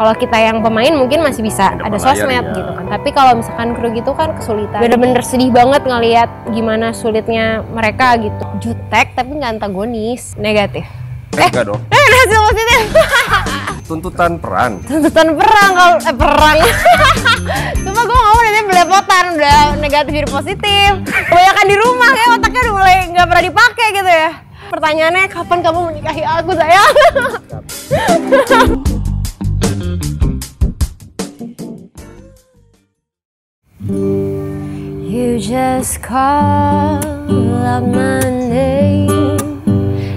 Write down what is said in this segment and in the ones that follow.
Kalau kita yang pemain mungkin masih bisa ada sosmed gitu kan. Tapi kalau misalkan kru gitu kan kesulitan. Bener-bener sedih banget ngelihat gimana sulitnya mereka gitu. Jutek tapi nggak antagonis. Negatif. Enggak dong. Hasil positif. Tuntutan peran. Tuntutan perang kalau perang. Cuma gue ngomong ini belepotan udah negatif jadi positif. Kebanyakan di rumah kayak otaknya udah mulai nggak pernah dipakai gitu ya. Pertanyaannya kapan kamu menikahi aku sayang? You just call up my name,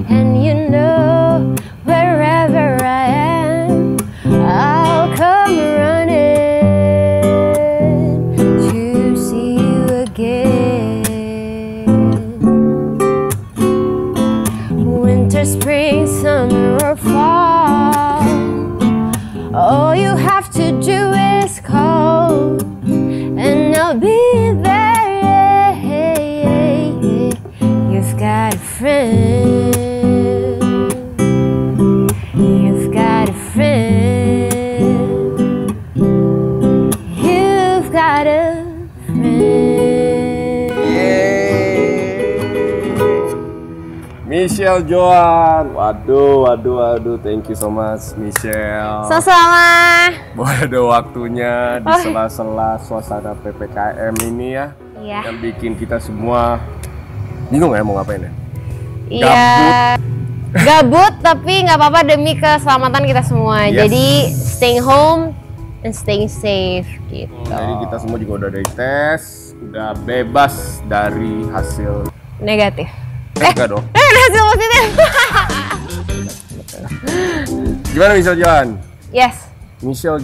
and you know wherever I am, I'll come running to see you again. Winter, spring, summer or fall, all you have to do is call, and I'll be there. You've got a friend. You've got a friend. You've got a friend. Michelle Joan. Waduh. Thank you so much, Michelle. Sama-sama. Boleh ada waktunya di sela-sela suasana PPKM ini ya. Iya. Yang bikin kita semua bingung ya mau ngapain ya? Iya. Gabut tapi nggak apa-apa demi keselamatan kita semua. Yes. Jadi staying home and staying safe gitu. Jadi kita semua juga udah dari tes, udah bebas dari hasil Negatif. enggak dong. Hasil positif. Gimana Michelle Joan? Yes. Michelle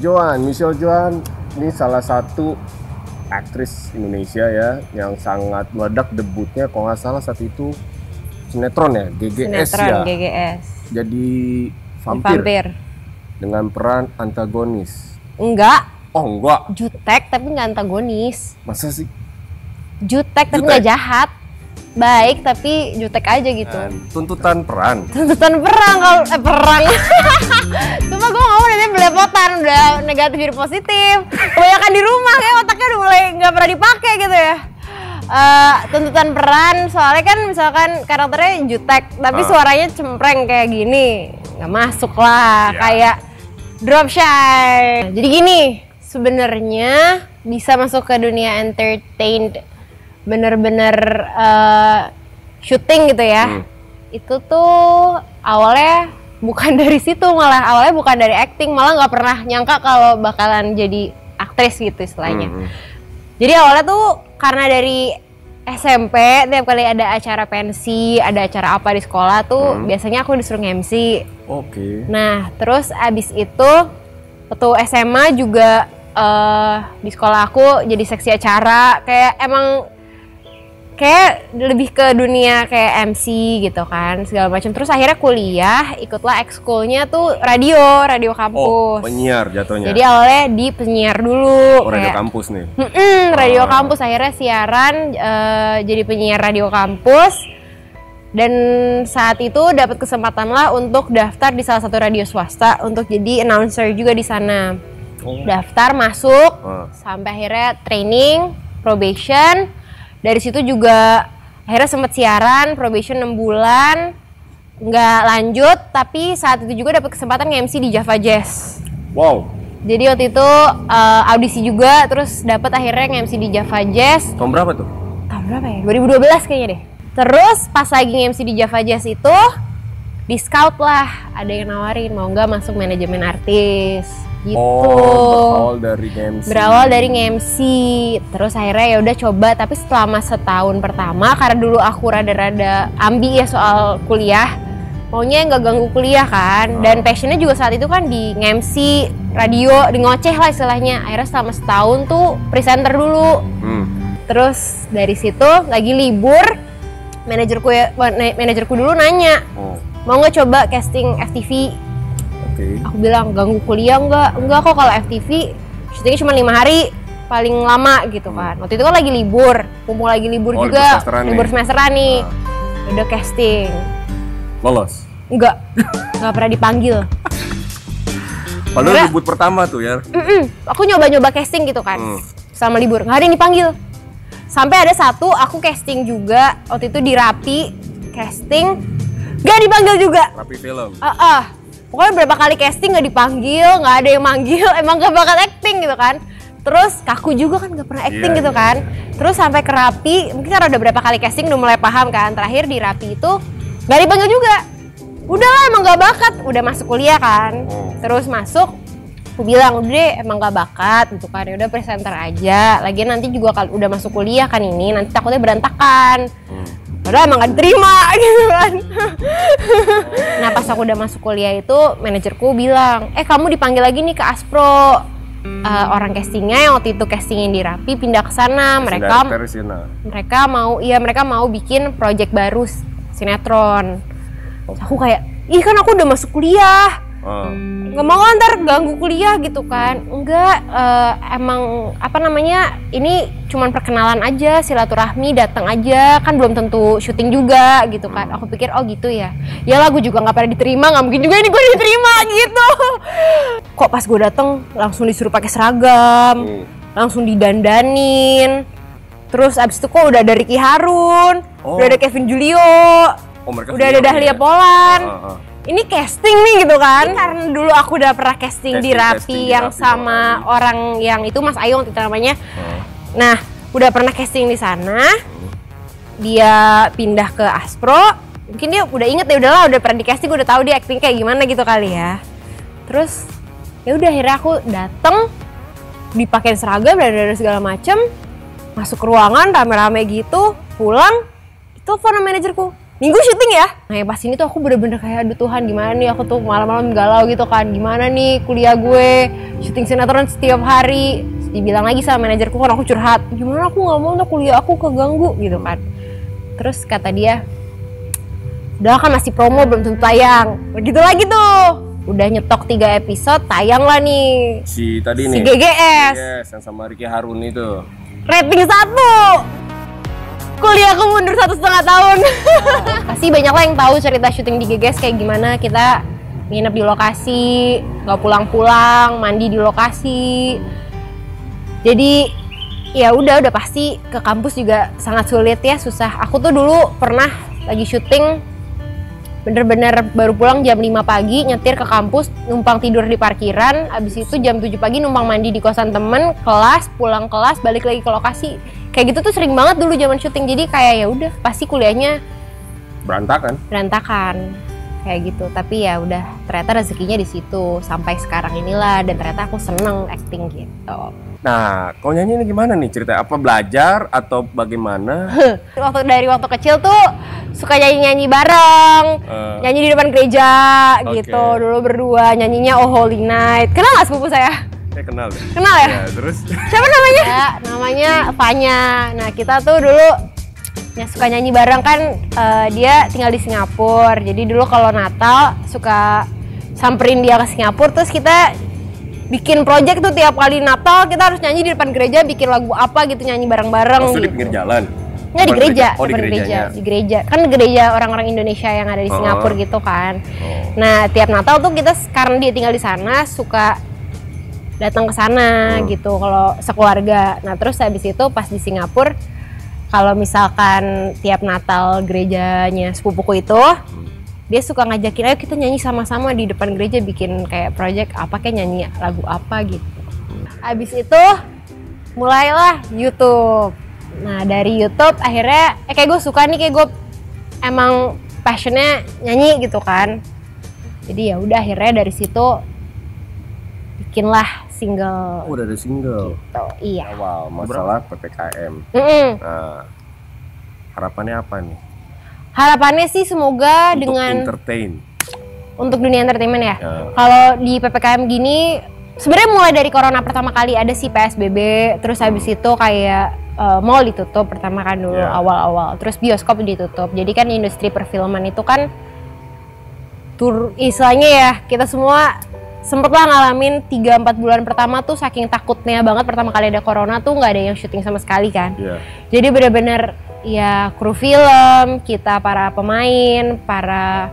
Joan ini salah satu aktris Indonesia ya yang sangat meledak debutnya kalau nggak salah saat itu sinetron ya, GGS Sinetron, ya. GGS. Jadi vampir Vampir. dengan peran antagonis. Enggak. Oh enggak, Jutek tapi nggak antagonis. masa sih? Jutek tapi Jutek? nggak jahat. Baik tapi jutek aja gitu. Dan tuntutan peran. Tuntutan perang kalau perang. Cuma gue ngomong ini belepotan udah negatif jadi positif. Kebanyakan di rumah kayak otaknya udah mulai nggak pernah dipakai gitu ya. Tuntutan peran soalnya kan misalkan karakternya jutek tapi suaranya cempreng kayak gini nggak masuk lah. Kayak drop shy. Jadi gini sebenarnya bisa masuk ke dunia entertained bener-bener syuting gitu ya. Itu tuh awalnya bukan dari situ, awalnya bukan dari acting, malah nggak pernah nyangka kalau bakalan jadi aktris gitu istilahnya. Jadi awalnya tuh karena dari SMP tiap kali ada acara pensi, ada acara apa di sekolah tuh biasanya aku disuruh MC. Oke. Nah terus abis itu waktu SMA juga di sekolah aku jadi seksi acara, kayak emang kayak lebih ke dunia kayak MC gitu kan segala macam. Terus akhirnya kuliah ikutlah ekskulnya tuh radio kampus. Oh, penyiar jatuhnya. Jadi awalnya di penyiar dulu. Radio kampus nih. Radio kampus, akhirnya siaran jadi penyiar radio kampus. Dan saat itu dapat kesempatan lah untuk daftar di salah satu radio swasta untuk jadi announcer juga di sana. Daftar masuk sampai akhirnya training, probation. Dari situ juga akhirnya sempat siaran, probation 6 bulan, nggak lanjut, tapi saat itu juga dapat kesempatan nge-MC di Java Jazz. Wow. Jadi waktu itu audisi juga, terus dapat akhirnya nge-MC di Java Jazz. Tahun berapa tuh? Tahun berapa ya? 2012 kayaknya deh. Terus pas lagi nge-MC di Java Jazz itu, di scout lah, ada yang nawarin mau nggak masuk manajemen artis. Gitu. Oh, berawal dari nge-MC. Terus akhirnya ya udah coba, tapi selama setahun pertama karena dulu aku rada-rada ambi ya soal kuliah, maunya nggak ganggu kuliah kan, dan passionnya juga saat itu kan di nge-MC radio, di ngoceh lah istilahnya. Akhirnya selama setahun tuh presenter dulu. Terus dari situ lagi libur, manajerku dulu nanya, mau nggak coba casting FTV? Aku bilang ganggu kuliah enggak kok, kalau FTV syutingnya cuma 5 hari paling lama gitu kan. Waktu itu kan lagi libur, mumpung lagi libur juga, libur semesteran nih. Udah casting. Lolos? Enggak pernah dipanggil. Padahal debut pertama tuh ya. Aku nyoba-nyoba casting gitu kan, sama libur, nggak ada yang dipanggil. Sampai ada satu, aku casting juga, waktu itu di Rapi, casting, nggak dipanggil juga. Rapi film. Pokoknya berapa kali casting nggak dipanggil, nggak ada yang manggil, emang gak bakal acting gitu kan. Terus kaku juga kan, gak pernah acting gitu kan. Terus sampai ke Rapi, mungkin karena udah berapa kali casting udah mulai paham kan. Terakhir di Rapi itu nggak dipanggil juga. Udah lah emang gak bakat, udah masuk kuliah kan. Terus masuk, aku bilang udah deh emang gak bakat gitu kan, ya udah presenter aja. Lagian nanti juga kalau udah masuk kuliah kan ini, nanti takutnya berantakan. Padahal emang gak diterima gitu kan. Nah pas aku udah masuk kuliah itu, manajerku bilang, kamu dipanggil lagi nih ke Aspro. Orang castingnya yang waktu itu castingin di Rapi pindah ke sana. Mereka mau bikin project baru sinetron. Aku kayak, ih kan aku udah masuk kuliah. Nggak mau ntar ganggu kuliah gitu kan. Enggak, emang apa namanya, ini cuman perkenalan aja, silaturahmi, datang aja, kan belum tentu syuting juga gitu kan. Aku pikir oh gitu ya, yalah gue juga nggak pernah diterima, nggak mungkin juga ini gue diterima gitu. Kok pas gue dateng langsung disuruh pakai seragam, langsung didandanin, terus abis itu kok udah ada Ricky Harun, udah ada Kevin Julio, udah ada Dahlia Polan. Ini casting nih gitu kan, karena dulu aku udah pernah casting di Rapi yang sama orang yang itu Mas Ayu waktu itu namanya. Nah, udah pernah casting di sana. Dia pindah ke Aspro, mungkin dia udah inget ya, udahlah udah pernah di casting, udah tahu dia acting kayak gimana gitu kali ya. Terus ya udah akhirnya aku dateng, dipakein seragam dan segala macem, masuk ke ruangan rame-rame gitu, pulang, telepon sama manajerku. Minggu syuting ya? Nah ya pas ini tuh aku bener-bener kayak aduh Tuhan gimana nih, aku tuh malam-malam galau gitu kan, gimana nih kuliah gue, syuting sinetron setiap hari. Terus dibilang lagi sama manajerku kan, aku curhat, gimana aku gak mau tuh kuliah aku keganggu gitu kan. Terus kata dia, udah kan masih promo belum tentu tayang, begitu lagi tuh. Udah nyetok 3 episode, tayang lah nih si GGS yang sama Ricky Harun itu, rating 1. Kuliahku mundur 1,5 tahun. Pasti banyak lah yang tahu cerita syuting di GGS kayak gimana. Kita nginep di lokasi, nggak pulang-pulang, mandi di lokasi. Jadi ya udah pasti ke kampus juga sangat sulit ya, susah. Aku tuh dulu pernah lagi syuting, bener-bener baru pulang jam 5 pagi, nyetir ke kampus, numpang tidur di parkiran. Abis itu jam 7 pagi numpang mandi di kosan temen, kelas, pulang kelas, balik lagi ke lokasi. Kayak gitu tuh sering banget dulu zaman syuting. Jadi kayak ya udah pasti kuliahnya berantakan kayak gitu. Tapi ya udah, ternyata rezekinya di situ sampai sekarang inilah, dan ternyata aku seneng acting gitu. Nah, kau nyanyi ini gimana nih cerita? Apa belajar atau bagaimana? Dari waktu kecil tuh suka nyanyi bareng, nyanyi di depan gereja gitu. Dulu berdua nyanyinya Oh Holy Night. Kenal nggak sepupu saya? Kenal deh. Kenal ya? Terus? Siapa namanya? Ya, namanya Fanya. Nah kita tuh dulu ya suka nyanyi bareng kan. Dia tinggal di Singapura. Jadi dulu kalau Natal suka samperin dia ke Singapura. Terus kita bikin project tuh tiap kali Natal kita harus nyanyi di depan gereja, bikin lagu apa gitu, nyanyi bareng-bareng. Maksudnya di pinggir jalan? Nggak, di gereja. Di gereja. Kan gereja orang-orang Indonesia yang ada di Singapura gitu kan. Nah tiap Natal tuh kita, karena dia tinggal di sana, suka datang ke sana gitu kalau sekeluarga. Nah terus habis itu pas di Singapura, kalau misalkan tiap Natal gerejanya sepupuku itu, dia suka ngajakin ayo kita nyanyi sama-sama di depan gereja, bikin kayak project apa, kayak nyanyi lagu apa gitu. Habis itu mulailah YouTube. Nah dari YouTube akhirnya kayak gue suka nih, kayak gue emang passionnya nyanyi gitu kan. Jadi ya udah akhirnya dari situ bikinlah single. Udah ada single gitu. Iya. Awal masalah PPKM. Nah, harapannya apa nih? Harapannya sih semoga untuk dengan untuk dunia entertainment ya. Kalau di PPKM gini, sebenarnya mulai dari corona pertama kali ada sih PSBB, terus habis itu kayak mall ditutup pertama kan dulu awal-awal, terus bioskop ditutup. Jadi kan industri perfilman itu kan istilahnya ya, kita semua sempet lah ngalamin 3-4 bulan pertama tuh saking takutnya banget pertama kali ada corona tuh nggak ada yang syuting sama sekali kan. Jadi bener-bener ya kru film, kita para pemain, para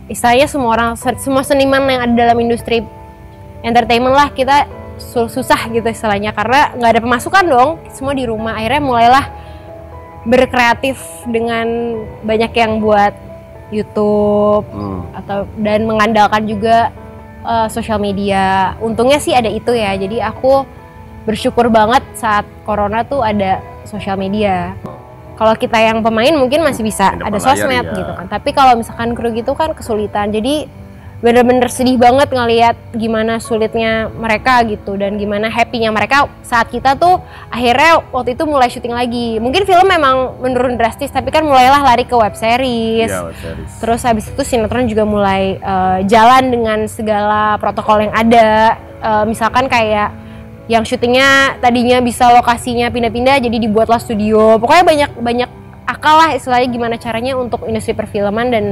istilahnya semua orang, semua seniman yang ada dalam industri entertainment lah, kita susah gitu istilahnya karena nggak ada pemasukan dong, semua di rumah. Akhirnya mulailah berkreatif dengan banyak yang buat YouTube dan mengandalkan juga sosial media. Untungnya sih ada itu ya, jadi aku bersyukur banget saat corona tuh ada sosial media. Kalau kita yang pemain mungkin masih bisa ada sosmed gitu kan, tapi kalau misalkan kru gitu kan kesulitan. Jadi bener-bener sedih banget ngelihat gimana sulitnya mereka gitu dan gimana happy-nya mereka saat kita tuh akhirnya waktu itu mulai syuting lagi. Mungkin film memang menurun drastis, tapi kan mulailah lari ke web series. Web series. Terus habis itu sinetron juga mulai jalan dengan segala protokol yang ada. Misalkan kayak yang syutingnya tadinya bisa lokasinya pindah-pindah jadi dibuatlah studio. Pokoknya banyak akal lah istilahnya gimana caranya untuk industri perfilman dan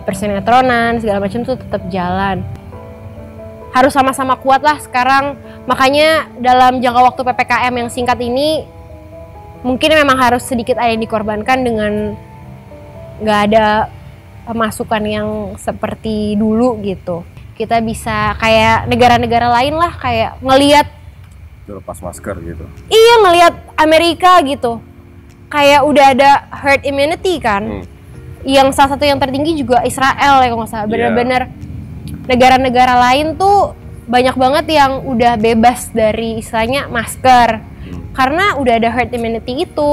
persinetronan segala macam tuh tetap jalan. Harus sama-sama kuat lah sekarang. Makanya dalam jangka waktu PPKM yang singkat ini mungkin memang harus sedikit ada yang dikorbankan dengan nggak ada pemasukan yang seperti dulu gitu. Kita bisa kayak negara-negara lain lah, kayak ngelihat lepas masker gitu. Iya, ngelihat Amerika gitu. Kayak udah ada herd immunity kan. Yang salah satu yang tertinggi juga Israel ya kalau nggak salah. Bener-bener negara-negara lain tuh banyak banget yang udah bebas dari istilahnya masker karena udah ada herd immunity itu.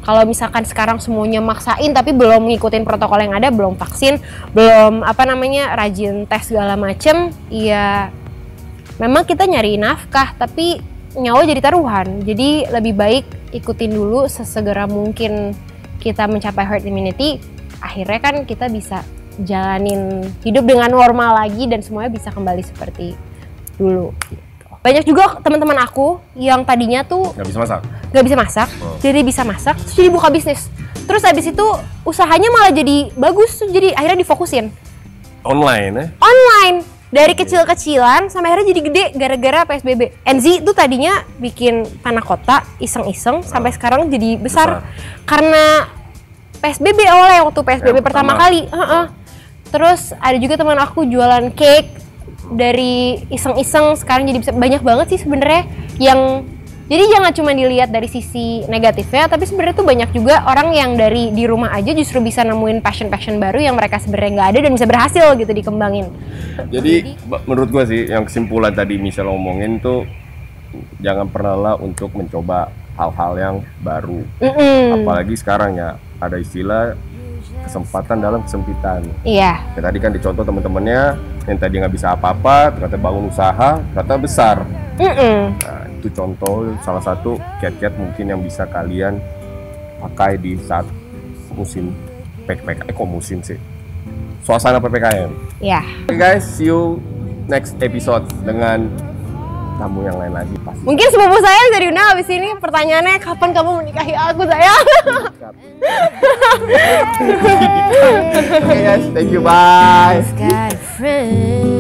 Kalau misalkan sekarang semuanya maksain tapi belum ngikutin protokol yang ada, belum vaksin, belum rajin tes segala macem, ya memang kita nyari nafkah tapi nyawa jadi taruhan. Jadi lebih baik ikutin dulu sesegera mungkin kita mencapai herd immunity. Akhirnya kan kita bisa jalanin hidup dengan normal lagi dan semuanya bisa kembali seperti dulu. Banyak juga teman-teman aku yang tadinya tuh nggak bisa masak, jadi bisa masak, terus jadi buka bisnis. Terus habis itu usahanya malah jadi bagus, jadi akhirnya difokusin. Online. Dari kecil-kecilan sampai akhirnya jadi gede gara-gara PSBB. Enzi tuh tadinya bikin panah kota iseng-iseng sampai sekarang jadi besar. Karena PSBB awalnya waktu PSBB pertama kali. Terus ada juga teman aku jualan cake dari iseng-iseng sekarang jadi bisa banyak banget sih sebenarnya yang jadi jangan cuma dilihat dari sisi negatifnya, tapi sebenarnya tuh banyak juga orang yang dari di rumah aja justru bisa nemuin passion baru yang mereka sebenarnya nggak ada dan bisa berhasil gitu dikembangin. Jadi menurut gua sih yang kesimpulan tadi Michelle ngomongin tuh jangan pernah lah untuk mencoba hal-hal yang baru. Apalagi sekarang ya ada istilah kesempatan dalam kesempitan. Iya. Ya, tadi kan dicontoh teman-temannya yang tadi nggak bisa apa-apa, ternyata bangun usaha, ternyata besar. Nah, itu contoh salah satu kiat-kiat mungkin yang bisa kalian pakai di saat musim PPKM. Musim sih. Suasana PPKM. Iya. Oke guys, see you next episode dengan tamu yang lain lagi pasti. Mungkin sepupu saya dari Una abis ini pertanyaannya kapan kamu menikahi aku sayang? Oke guys, thank you, bye. Got a friend.